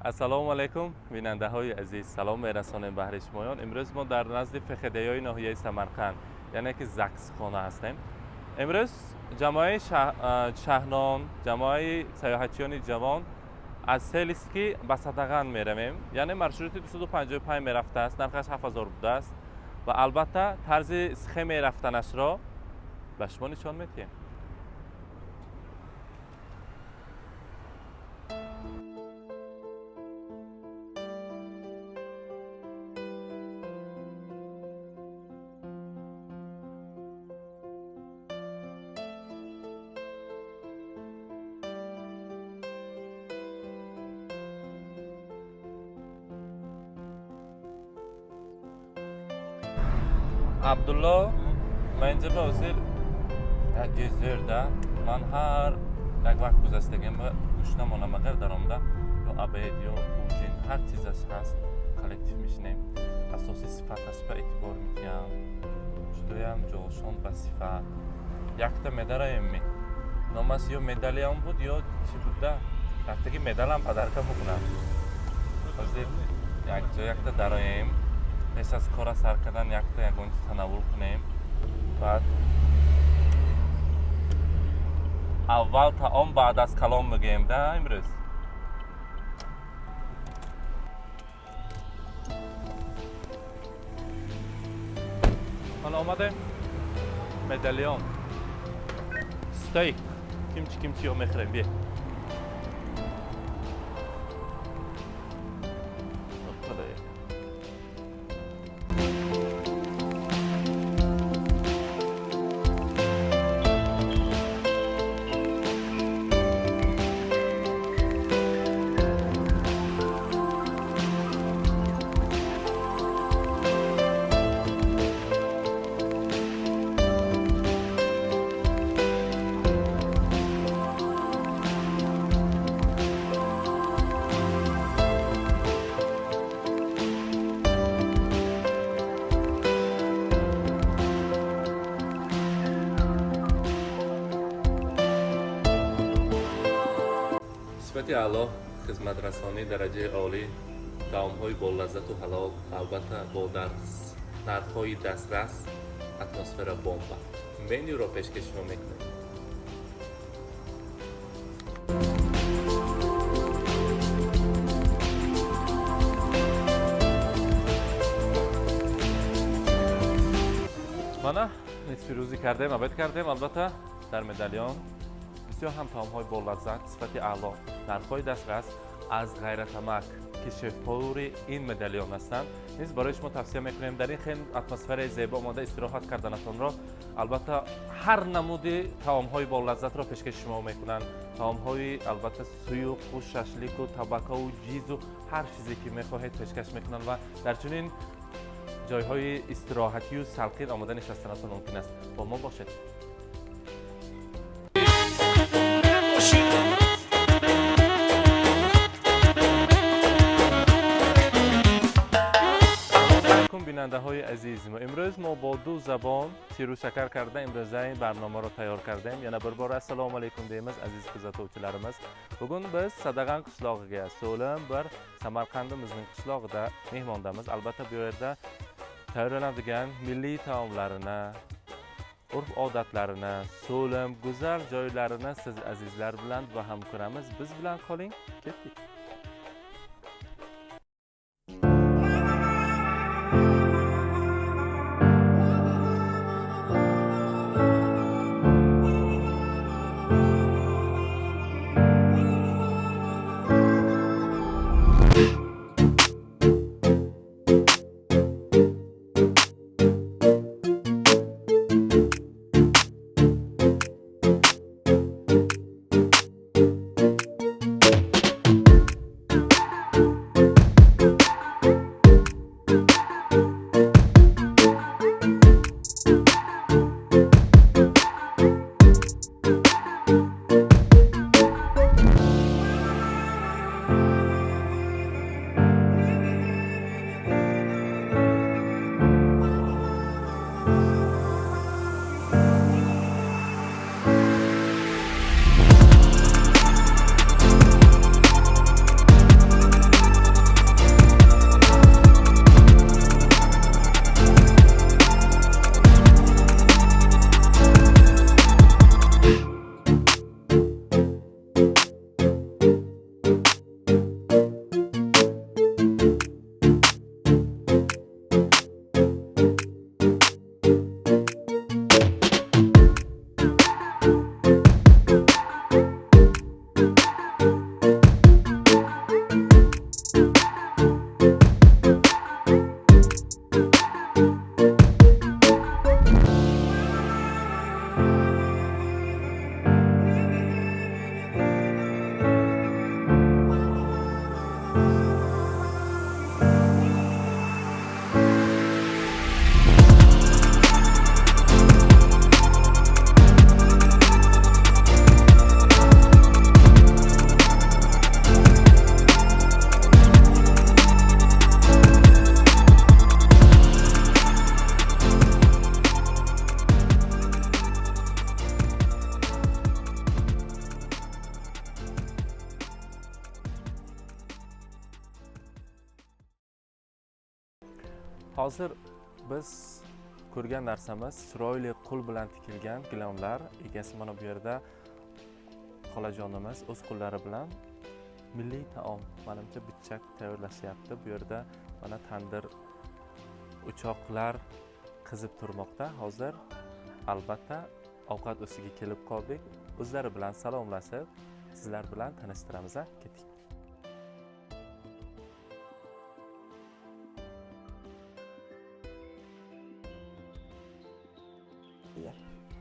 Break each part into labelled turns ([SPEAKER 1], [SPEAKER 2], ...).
[SPEAKER 1] السلام علیکم بیننده های عزیز، سلام میرسانیم به شمایان. امروز ما در نزد فخدیای ناحیه سمرقند یعنی که زکس خانه هستیم. امروز جماعه شهرنان، جماعه سیاحتیان جوان از سیلیسکی به صدقان میرویم، یعنی مرشروط 255 میرفته است، نرخش 7000 بوده است و البته طرز سخه میرفتنش را به شما نشان میدیم. عبدالله من اینجا به وزیر یک جزیره من هر یک وقت گذشتگیم به گوشتم آنم اگر در آمده یا عبید یا اوجین هر چیزش هست کلکتیف میشنیم، اساسی صفتش به اعتبار میگیم، جدویم جوشان به صفت یک تا مدال ایمی نامش یا مدالیان بود یا چی بوده رفتگی مدال هم پدرکه بکنم وزیر یک جا یک تا درایم پیش از کار سر کردن یک تا یکون تناول کنیم. بعد اول تعام بعد از کلام میگیم ده امروز. حالا آمده مدالیون ستیک کیمچی رو میخوریم. بیا صفت اعلی خدمت رسانی درجه عالی، طعام‌های با لذت و حلال، البته با نرخ‌های دسترس، اتمسفر بمب. منیو را پیشکش شما میکنیم. مانا نصف روزی کردیم، عباد کردیم، البته در مدالیون بسیار هم طعام‌های با لذت، صفت اعلی، نرخ‌های دسترس از غیرتمک که شفاوری این مدالیون هستند نیز برای شما توصیه میکنیم. در این خیلی اتمسفر زیبا آماده استراحت کردنتان را البته هر نمودی طعام‌های با لذت را پیشکش شما میکنند. طعام‌های البته سویوق و ششلیک و تبکا و جیز و هر چیزی که میخواهید پیشکش میکنند و در چنین جای‌های استراحتی و سلقین آماده نشستنتان ممکن است. با ما باشید. بیننده های عزیز ما امروز ما با دو زبان تیرو شکر کرده امروز این برنامه را تیار کردیم. یعنی بربار السلام علیکم دیمز عزیز کuzatuvchilarimiz. Bugun biz Sadag'an qishlog'iga so'lim bir Samarqandimizning qishlog'ida mehmondamiz. Albatta bu yerda tayyorlanadigan milliy taomlarini, urf-odatlarini, so'lim, go'zal joylarini siz azizlar bilan baham ko'ramiz. Biz bilan qoling, ketdik. Hozir biz ko'rgan narsamiz chiroyli qo'l bilan tikilgan gilamlar. Egasi mana bu yerda xolajonimiz o'z qo'llari bilan milliy taom, menimcha bitchak tayyorlashyapti. Bu yerda mana tandir, o'choqlar qizib turmoqda. Hozir albatta ovqat ustiga kelib qoldik. O'zlari bilan salomlashib, sizlar bilan tanishtiramiz. Keting.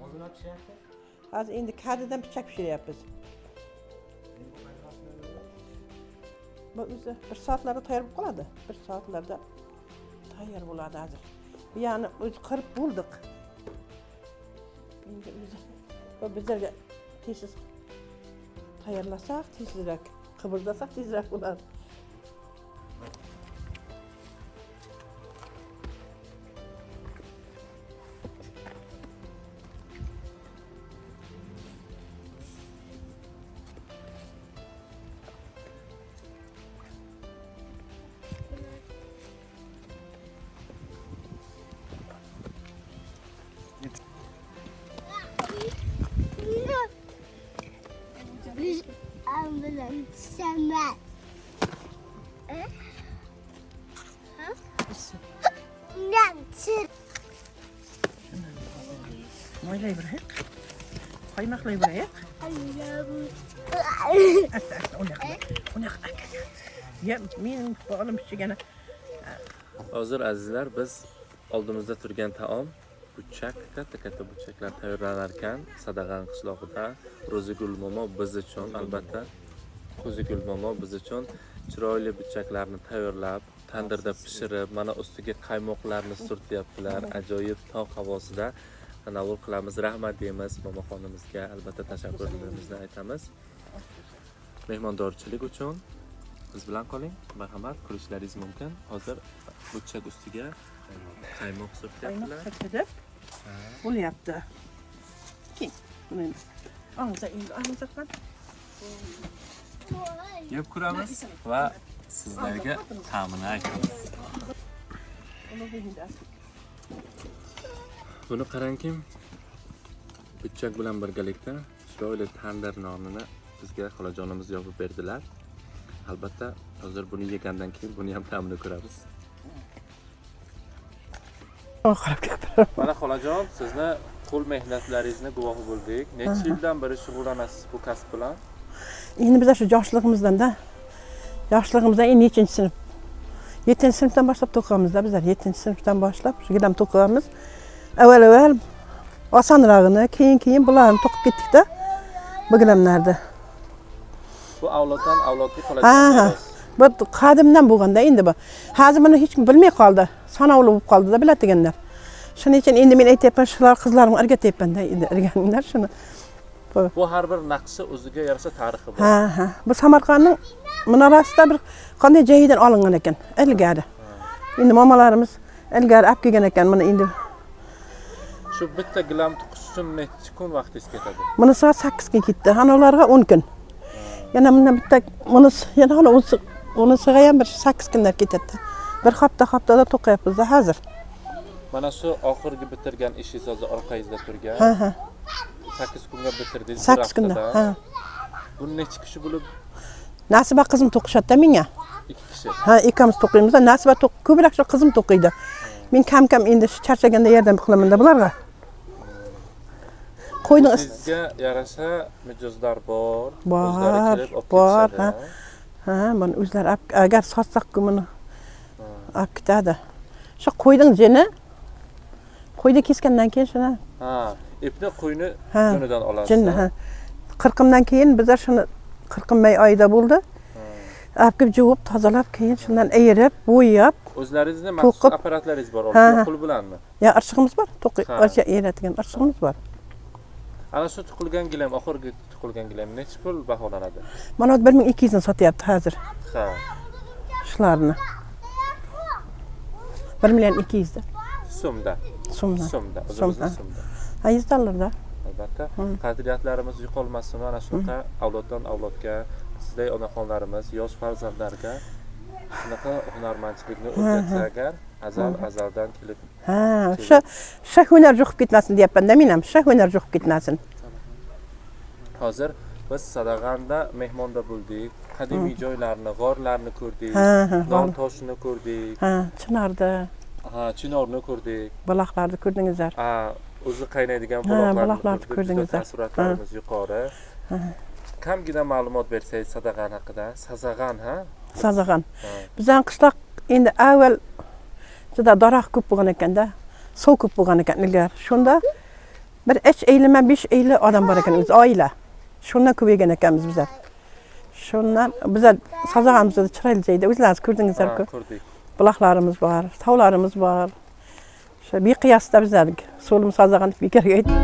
[SPEAKER 2] Hozir nima pishiryapsiz?
[SPEAKER 3] Hozir endi kadidan pichak pishiryapmiz. Bu o'zi bir soatlarda tayyor bo'lib qoladi. Bir soatlarda tayyor bo'ladi hozir. Bu yani o'zi qirib bo'ldik. Endi o'zi bu bizlarga tez tayyorlasak, tezroq qimirdasak tezroq bo'ladi.
[SPEAKER 4] Biz ambulans sevmez. Nasıl?
[SPEAKER 3] Moylay bırak. Kaymaklay bırak. Onu ya men bağlam pişirgani.
[SPEAKER 1] Hozir azizlar, biz oldimizda turgan taom buchak, katta buchaklar tayyorlanar ekan. Sadag'an qishlog'ida Ro'zigul momo biz uchun, albatta Ro'zigul momo biz uchun chiroyli buchaklarni tayyorlab, tandirda pishirib, mana ustiga qaymoqlarni surtyaptilar. Ajoyib tog' havosida tanovul qilamiz. Rahmat deymiz momoxonimizga, albatta tashakkurlarimizni aytamiz. Mehmondorchilik uchun biz bilan qoling, marhamat, ko'rishlaringiz mumkin. Hozir buchak ustiga qaymoq surtyaptilar.
[SPEAKER 3] Qaymoq bo'lyapti. Keyin buni olinglar qan.
[SPEAKER 1] Yeb ko'ramiz va sizlarga ta'mini aytamiz. Buni qarangki, buchak bilan birgalikda chiroyli tandir nonini bizga xolajonimiz yopib berdilar. Albatta, hozir buni yegandan keyin buni ham ta'mini ko'ramiz. Mana xolajon, sizni qo'l mehnatlaringizni guvohi bo'ldik. Necha yildan beri shug'ullanasiz bu kasb bilan?
[SPEAKER 3] Endi biz shu yoshligimizdan endi 7-sinf. 7-sinfdan boshlab to'qiymiz-da bizlar. 7-sinfdan boshlab shu gilam to'qiymiz. Avval osonrog'ini, keyin bularni to'qib ketdik-da. Bu gilamlarni.
[SPEAKER 1] Bu avloddan avlodga qoladigan.
[SPEAKER 3] Bu qadimdan bo'lganda endi bu. Hozir buni hech kim bilmay qoldi. Sanoqli bo'lib qoldi-da biladiganlar. Shuning uchun endi men aytayapman, shular qizlarimga o'rgatyapman-da, endi o'rganinglar shuni.
[SPEAKER 1] Bu har bir naqshi o'ziga yarasha tarixi bor.
[SPEAKER 3] Ha. Bu Samarqandning minorasida bir qanday joyidan olingan ekan, ilgari. Endi momalarimiz ilgari olib kelgan ekan, mana endi.
[SPEAKER 1] Shu bitta gilam tuqish uchun necha kun vaqtingiz ketadi?
[SPEAKER 3] Bunisiga 8 kun ketdi, anolarga 10 kun. Yana bundan bitta yana unisiga ham bir 8 kunlar ketadi. Bir haftada to'qiyapmiz-da hozir.
[SPEAKER 1] Mana shu oxirgi bitirgan ishingiz hozir orqangizda turgan.
[SPEAKER 3] Ha.
[SPEAKER 1] 8 kunga bitirdingiz.
[SPEAKER 3] 8 kunda. Ha.
[SPEAKER 1] Buni necha kishi bo'lib?
[SPEAKER 3] Nasiba qizim to'qishadi menga.
[SPEAKER 1] 2 kishi.
[SPEAKER 3] Ha, ikkamiz to'qiymiz. Nasiba ko'proq shu qizim to'qiydi. Men kam endi charchaganda yordam qilaman-da bularga. Qo'yning
[SPEAKER 1] sizga yarasha mijozlar bor.
[SPEAKER 3] O'zlari
[SPEAKER 1] kelib
[SPEAKER 3] bor. Ha, buni o'zlari agar sotsak buni olib ketadi. Shu qo'yning jini. Qo'yni kesgandan keyin shuni.
[SPEAKER 1] Ha, ipni qo'yni jonidan olasiz.
[SPEAKER 3] Jinni, ha. 40dan keyin bizlar shuni 40 may oyida bo'ldi. Olib kelib juvib, tozalab, keyin shundan ayirib, bo'yab,
[SPEAKER 1] o'zlaringizning maxsus apparatlaringiz bor, qo'l bilanmi?
[SPEAKER 3] Ya, irshig'imiz bor, o'sha eradigan irshig'imiz bor.
[SPEAKER 1] Ana shu tuqilgan gilam, oxirgi tuqilgan gilam necha pul baholanadi?
[SPEAKER 3] Mana 1200 dan sotyapti hozir.
[SPEAKER 1] Ha.
[SPEAKER 3] Shularni. 1.200.000 dan.
[SPEAKER 1] So'mda. So'mda. Ha,
[SPEAKER 3] $100
[SPEAKER 1] albatta. Qadriyatlarimiz yo'qolmasin, ana shunaqa avloddan avlodga sizday onaxonlarimiz, yosh farzandlarga shunaqa hunarmandchilikni o'rgatsa agar azaldan kelib
[SPEAKER 3] Ha, o'sha hunar yo'qib ketmasin deyapman-da men ham. O'sha hunar yo'qib ketmasin.
[SPEAKER 1] hozir biz Sadag'anda mehmonda bo'ldik. Qadimiy joylarni, g'orlarni ko'rdik.
[SPEAKER 3] Ha,
[SPEAKER 1] Don toshini ko'rdik.
[SPEAKER 3] ha, Chinorda,
[SPEAKER 1] Ha, chinorni ko'rdik.
[SPEAKER 3] buloqlarni ko'rdingizlar.
[SPEAKER 1] Ha, o'zi qaynaydigan
[SPEAKER 3] buloqlarni
[SPEAKER 1] buloqlarni
[SPEAKER 3] ko'rdingizlar.
[SPEAKER 1] ko'rdingiz. Taassurotlarimiz yuqori. Kamgina ma'lumot bersangiz Sadag'an haqida. Sazag'an, ha?
[SPEAKER 3] Sazag'an. Bizning qishloq endi avval juda daraxt ko'p bo'lgan ekanda, suv ko'p bo'lgan ekan ilgari. Shunda bir 3 eylima 5 eyli odam bor ekan, o'z oila. Shundan ko'paygan ekanmiz bizlar. Shundan bizlar Sazag'amizda chiroyli joyda o'zlaringiz ko'rdingizlar-ku.
[SPEAKER 1] Ko'rdik.
[SPEAKER 3] Buloqlarimiz bor, tog'larimiz bor. O'sha beqiyosda bizlarning so'limiz Sazag'an bekarga aytib.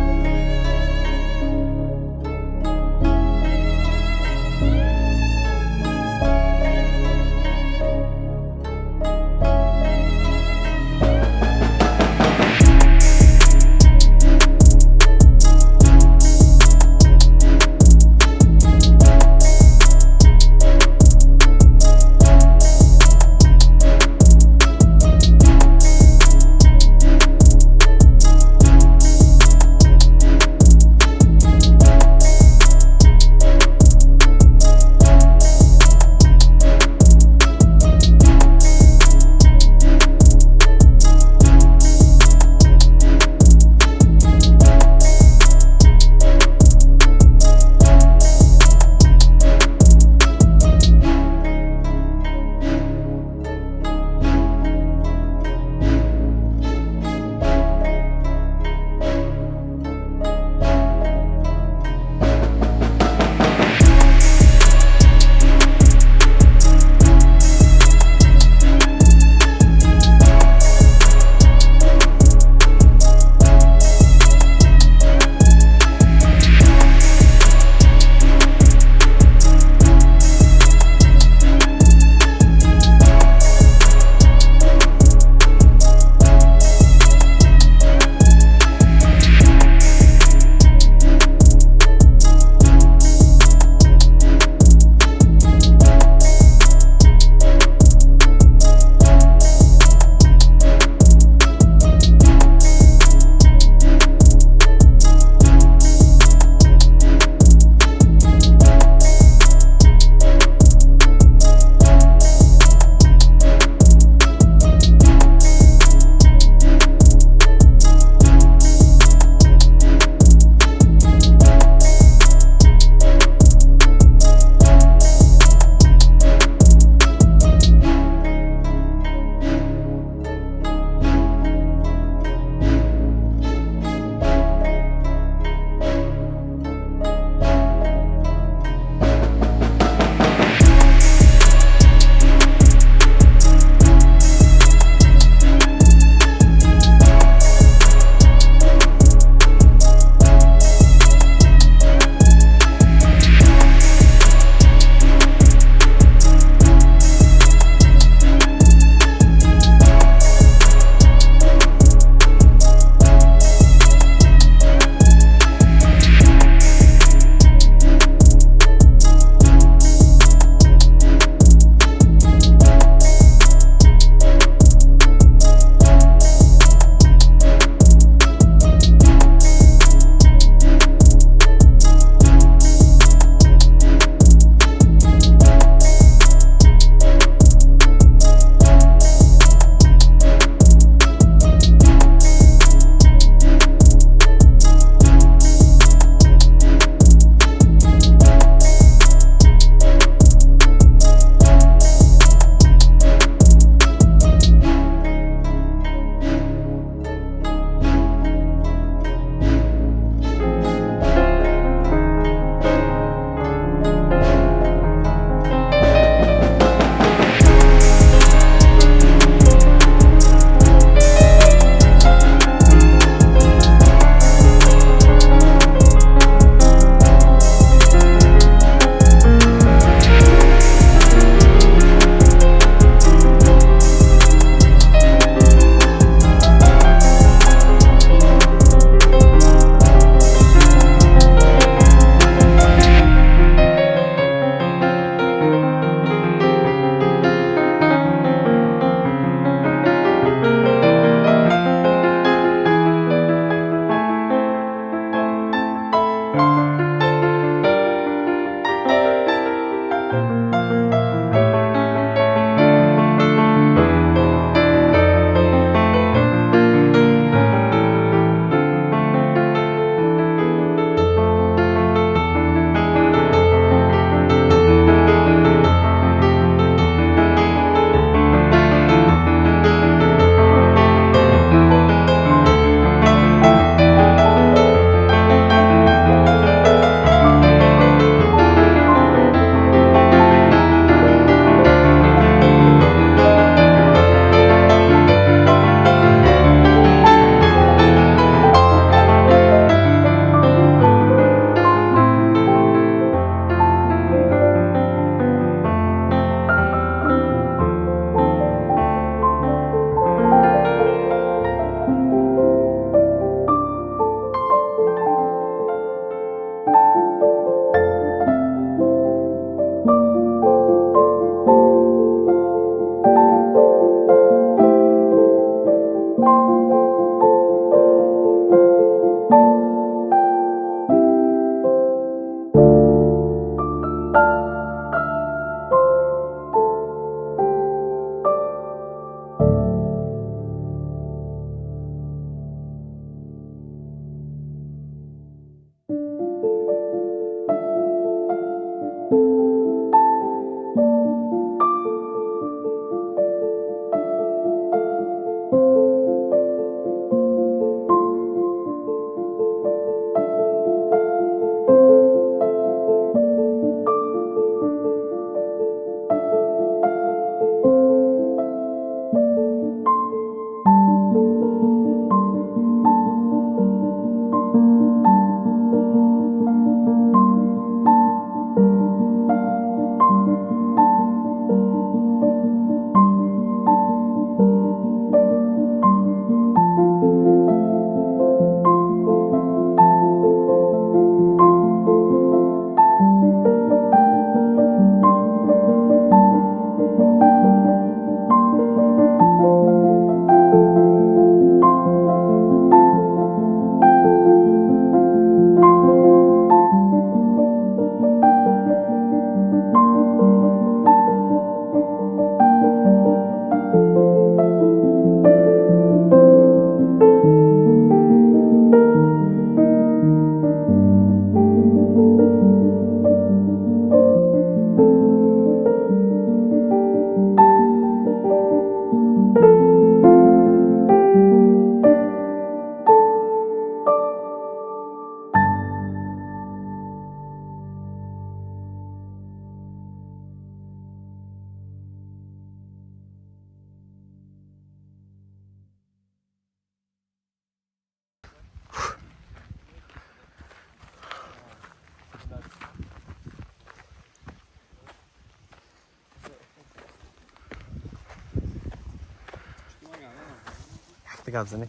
[SPEAKER 2] gazini.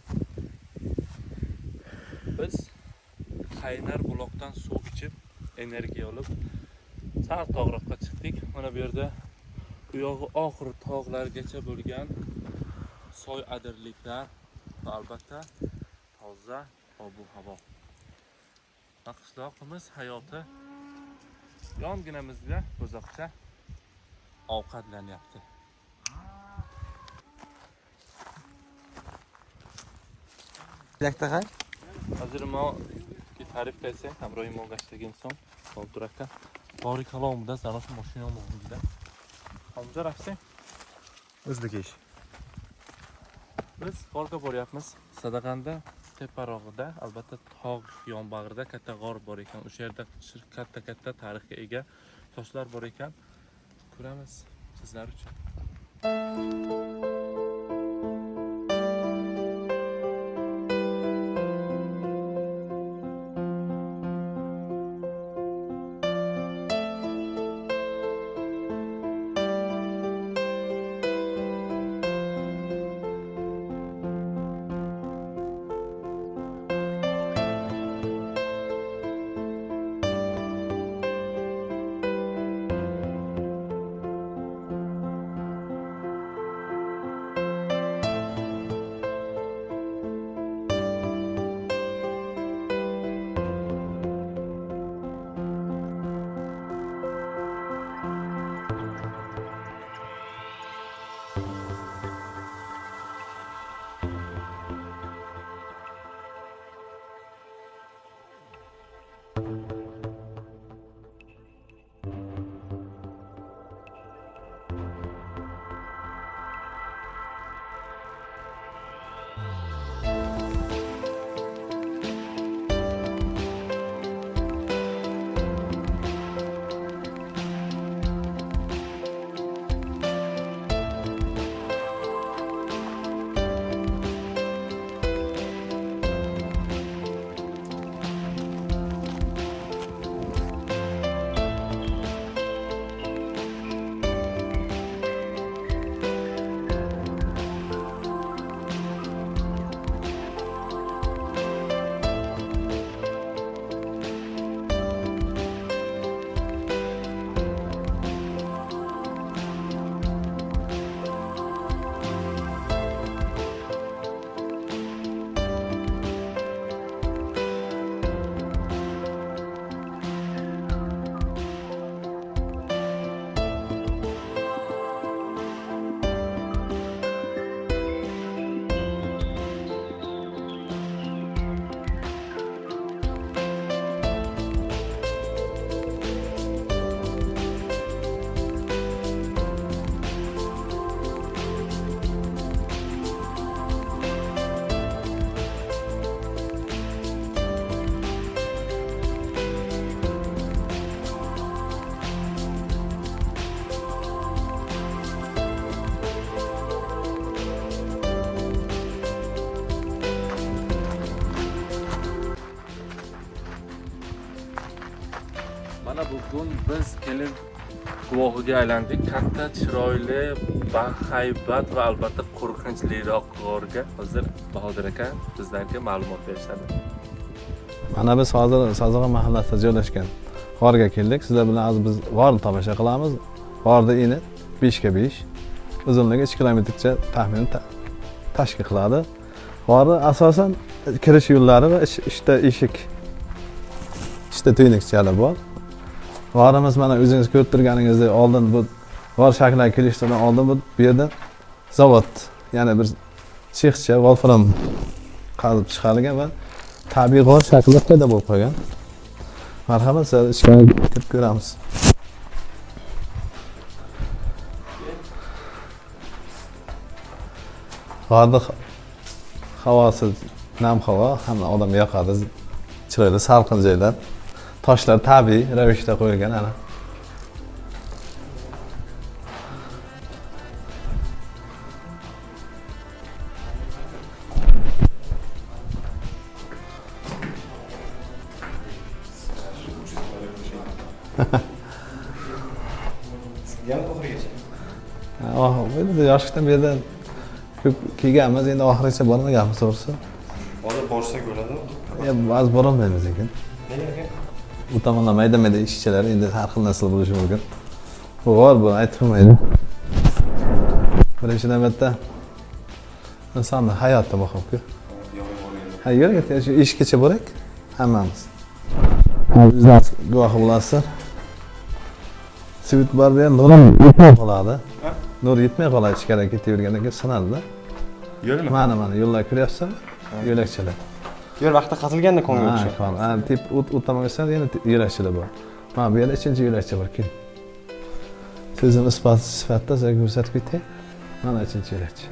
[SPEAKER 1] Biz qaynar buloqdan suv ichib, energiya olib, sal tog'roqqa chiqdik. Mana bu yerda u yog'i oxiri tog'largacha bo'lgan soy adirliklar va albatta toza ob-havo. Qishloqimiz hayoti yonginamizda uzoqcha ovqatlanyapti.
[SPEAKER 2] Yakta qay?
[SPEAKER 1] Hozir men tarif qilsam, hamrohim bo'lgan inson, Botir aka, bori kalomda zarof mashina bo'lganda. Hamza rafsang.
[SPEAKER 2] O'zlik ish.
[SPEAKER 1] Biz g'orga boryapmiz. Sadag'anda teparog'ida, albatta tog' yonbag'rida katta g'or bor ekan. O'sha yerda katta tarixga ega toshlar bor ekan. Ko'ramiz sizlar uchun. Mana bugun biz kelib guvohiga aylandik. Katta, chiroyli, bahaybat va albatta qo'rqinchliroq g'orga hozir Bahodir aka bizlarga ma'lumot berishadi.
[SPEAKER 5] Mana biz hozir Sazag'a mahallasida joylashgan g'orga keldik. Sizlar bilan hozir biz g'orni tomosha qilamiz. G'orda eni 5 ga 5, uzunligi 2 kilometrcha taxminan tashkil qiladi. G'orni asosan kirish yo'llari va ishda eshik, ishda tuynukchalar bor. G'orimiz mana o'zingiz ko'rib turganingizdek, oldin bu g'or shakliga kelishdan oldin bu yerda zavod, ya'ni bir sexcha volfram qazib chiqarilgan va tabiiy g'or shaklida paydo bo'lib qolgan. Marhamat, sizlar ichkariga kirib ko'ramiz. G'orda havosi nam havo, hamma odam yoqadi. Chiroyli salqin joylar. Toshlar tabiiy ravishda qo'yilgan ana. Bu yoshlikdan beri Ko'p kelganmiz, endi oxirigacha bormaganmiz to'g'risi.
[SPEAKER 2] Hozir borsak bo'ladi.
[SPEAKER 5] Ba'zi borolmaymiz ekan.
[SPEAKER 2] Nega aka?
[SPEAKER 5] Bu tomonda mayda-mayda ishchilar endi har xil narsa bo'lishi mumkin. Bu g'or bu aytilmaydi. Birinchi navbatda insonni hayoti muhim-ku. Ha, yuring, shu ishgacha borak hammamiz. Bizlar guvohi bo'lasizlar. Svit barda ham nur yetmay qoladi. Nur yetmay qoladi ichkariga ketavergandan keyin sinadi-da.
[SPEAKER 2] Yo'lmi?
[SPEAKER 5] Mana yo'llar ko'ryapsizmi? Yo'lakchalar.
[SPEAKER 2] Yo'l vaqtida qazilganda konga
[SPEAKER 5] Ha,
[SPEAKER 2] o'xshaydi.
[SPEAKER 5] kon. Ha, tep u tomonga chiqadi, yana yo'lakchalar bor. Mana bu yerda uchinchi yo'lakcha bor, keling. So'zim isbot sifatida sizga ko'rsatib ketay. Mana uchinchi yo'lakcha.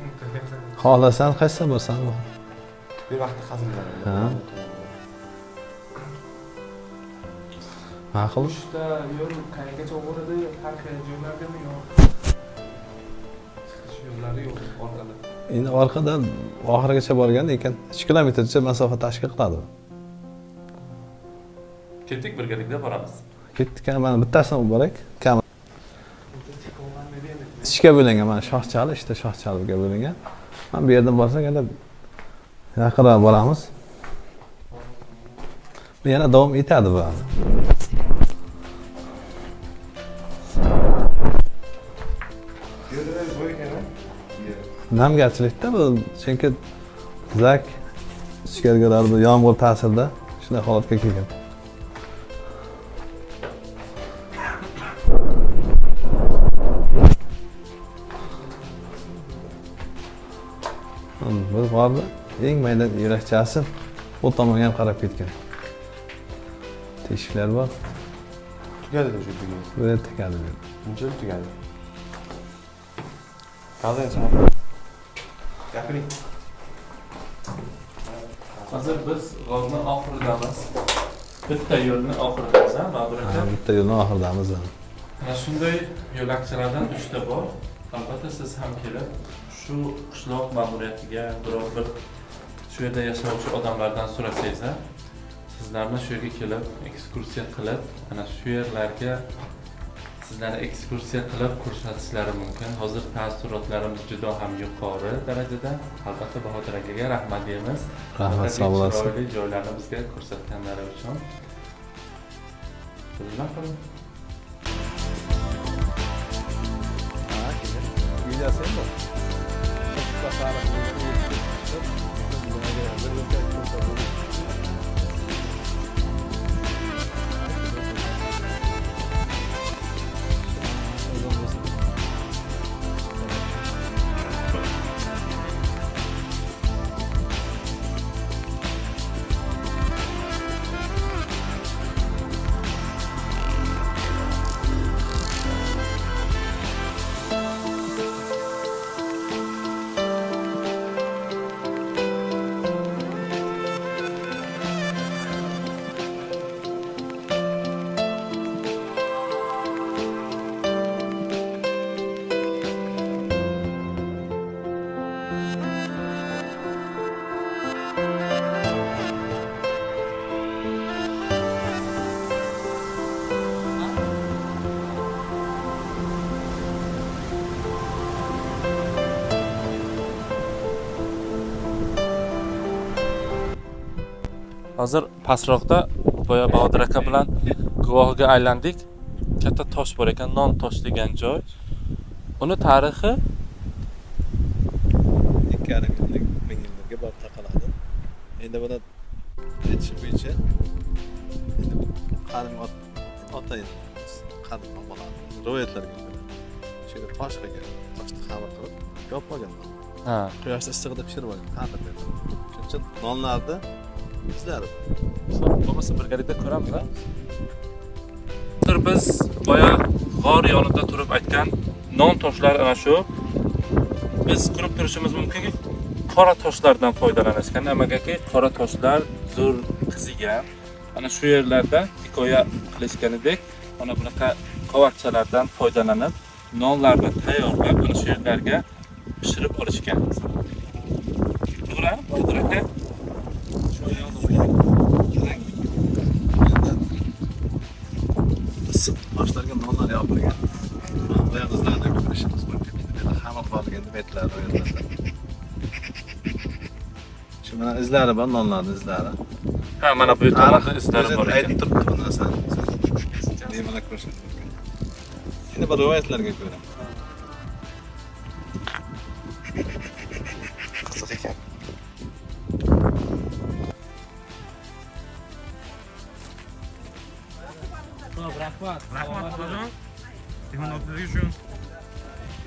[SPEAKER 5] Xohlasan qaysi borsan bor.
[SPEAKER 2] Yo'l vaqtida qazilganda.
[SPEAKER 5] Ha. Ma'qul.
[SPEAKER 6] Uchta yo'l qayergacha boradi? Har xil joylargami yo'q? Chiqish yo'llari yo'q orqada.
[SPEAKER 5] Endi orqadan oxirigacha borganda ekan 3 kilometrcha masofa tashkil qiladi.
[SPEAKER 1] Ketdik birgalikda boramiz.
[SPEAKER 5] Ketdik, mana bittasini borak. Ichga bo'lingan, mana shoxchali, ishda shoxchaliga bo'lingan. Mana bu yerdan borsak endi yaqinroq boramiz. Bu yana davom etadi bu.
[SPEAKER 2] Yo'llar bo'y ekan.
[SPEAKER 5] Namgarchilikda bu chunki zak ichkarigalar bu yomg'ir ta'sirida shunday holatga kelgan. Bu g'orni eng mayda yo'lakchasi bu tomonga ham qarab ketgan. Teshiklar bor.
[SPEAKER 2] Tugadi o'sha tugadi.
[SPEAKER 5] Bu yerda tekadi.
[SPEAKER 2] Bunchalik tugadi. Qazin sen. Gapiring.
[SPEAKER 1] Hozir biz g'orning oxiridamiz. Bitta yo'lning oxiridamiz, ha, Ma'bur aka.
[SPEAKER 5] Bitta yo'lning oxiridamiz.
[SPEAKER 1] Mana shunday yo'lakchalardan 3 ta bor. Albatta siz ham kelib shu qishloq ma'muriyatiga biror bir shu yerda yashovchi odamlardan so'rasangiz, sizlarni shu yerga kelib ekskursiya qilib, ana shu yerlarga sizlarni ekskursiya qilib ko'rsatishlari mumkin. Hozir taassurotlarimiz juda ham yuqori darajada. Albatta Bahodir akaga rahmat deymiz.
[SPEAKER 5] Rahmat, sog' bo'lasiz.
[SPEAKER 1] Chiroyli joylarni bizga ko'rsatganlari uchun. Hurmat qiling. Hozir pastroqda boya Bahodir aka bilan guvohiga aylandik. Katta tosh bor ekan, non tosh degan joy. Uni tarixi
[SPEAKER 5] 2,5 ming yillarga borib taqaladi. Endi buni aytish bo'yicha qadim ota qadim onalar rivoyatlarga ko'ra shu yerda tosh qilgan, toshni xamir qilib yopib olgan.
[SPEAKER 1] ha,
[SPEAKER 5] Quyoshda issig'ida pishirib olgan, tandir bergan. Shuning uchun nonlarni izlari.
[SPEAKER 1] bo'lmasa birgalikda ko'ramiz. Hozir biz boya g'or yonida turib aytgan non toshlar ana shu. Biz ko'rib turishimiz mumkinki, qora toshlardan foydalanishgan. Nimagaki qora toshlar zo'r qizigan. Ana shu yerlarda hikoya qilishganidek, mana bunaqa qovoqchalardan foydalanib, nonlarni tayyorlab, ana shu yerlarga pishirib olishgan. To'g'ri, Bahodir aka? Shu yoqda
[SPEAKER 5] issiq toshlarga nonlar yopilgan. Oyoq izlarini ko'rishimiz mumkin. Xamir qolgan deb aytiladi bu yerda. Mana izlari bor, nonlarning izlari.
[SPEAKER 1] Ha, mana bu tomonda izlari bor
[SPEAKER 5] Aytib
[SPEAKER 1] ekan.
[SPEAKER 5] turibdi bu narsani. Bemalol ko'rsatib mumkin. Endi bir rivoyatlarga ko'ra.
[SPEAKER 2] Qiziq ekan.
[SPEAKER 6] Rahmat. Rahmat, bozor. Mehmonxonadagi shu